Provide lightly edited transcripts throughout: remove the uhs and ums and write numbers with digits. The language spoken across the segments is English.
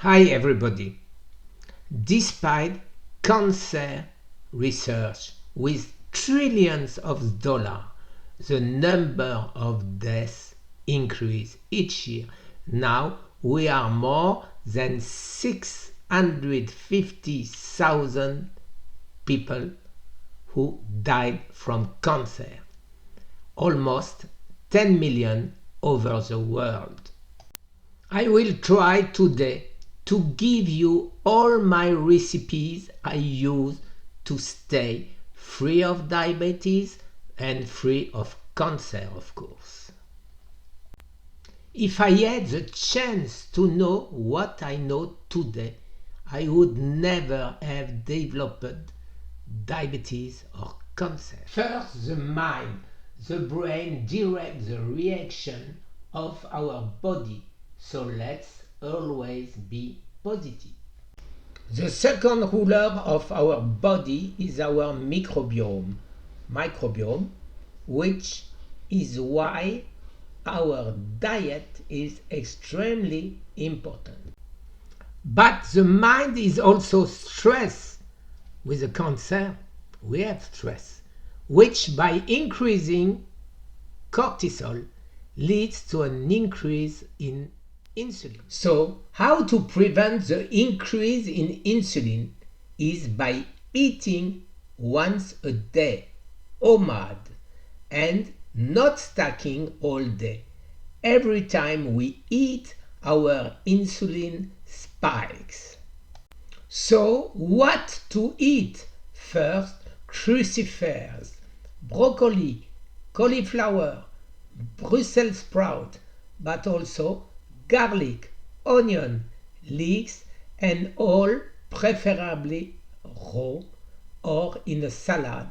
Hi everybody. Despite cancer research with trillions of dollars, the number of deaths increase each year. Now we are more than 650,000 people who died from cancer, almost 10 million over the world. I will try today to give you all my recipes I use to stay free of diabetes and free of cancer, of course. If I had the chance to know what I know today, I would never have developed diabetes or cancer. First, the mind, the brain directs the reaction of our body, so let's always be positive. The second ruler of our body is our microbiome, which is why our diet is extremely important. But the mind is also stressed. With the cancer, we have stress, which by increasing cortisol leads to an increase in insulin. So, how to prevent the increase in insulin is by eating once a day, OMAD, and not stacking all day. Every time we eat, our insulin spikes. So, what to eat? First, crucifers, broccoli, cauliflower, Brussels sprout, but also garlic, onion, leeks, and all preferably raw or in a salad.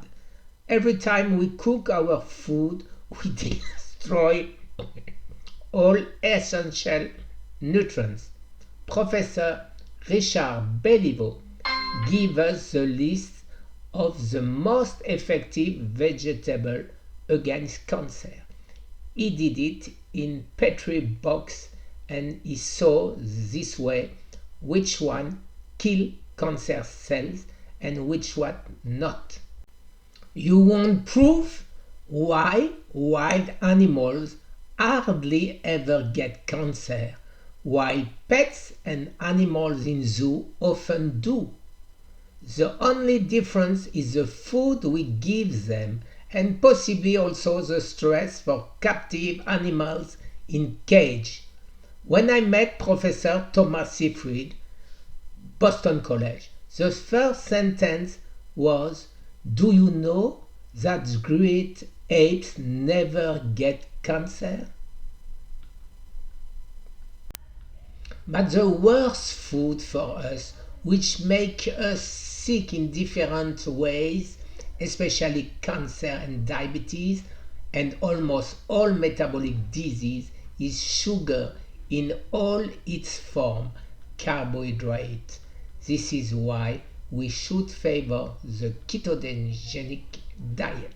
Every time we cook our food, we destroy all essential nutrients. Professor Richard Belliveau gives us the list of the most effective vegetable against cancer. He did it in Petri box and he saw this way which one kill cancer cells and which one not. You want proof why wild animals hardly ever get cancer, while pets and animals in zoo often do. The only difference is the food we give them and possibly also the stress for captive animals in cage. When I met Professor Thomas Seyfried, Boston College, the first sentence was, "Do you know that great apes never get cancer?" But the worst food for us, which make us sick in different ways, especially cancer and diabetes, and almost all metabolic disease, is sugar in all its form, carbohydrate. This is why we should favor the ketogenic diet.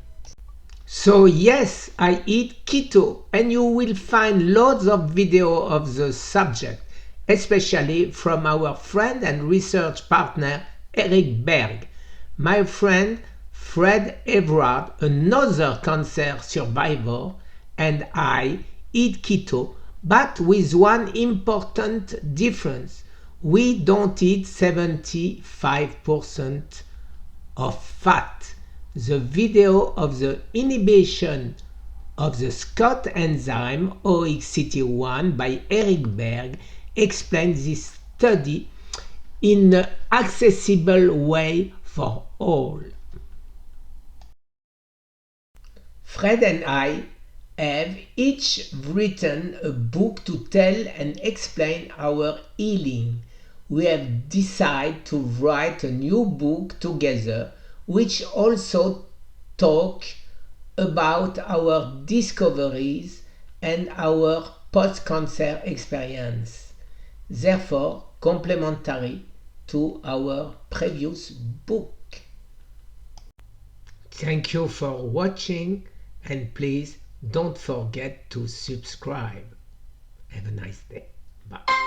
So yes, I eat keto, and you will find loads of video of the subject, especially from our friend and research partner Eric Berg, my friend Fred Everard, another cancer survivor, and I eat keto, but with one important difference. We don't eat 75% of fat. The video of the inhibition of the SCOT enzyme OXCT1 by Eric Berg explains this study in an accessible way for all. Fred and I have each written a book to tell and explain our healing. We have decided to write a new book together, which also talk about our discoveries and our post-cancer experience, therefore complementary to our previous book. Thank you for watching, and please don't forget to subscribe. Have a nice day. Bye.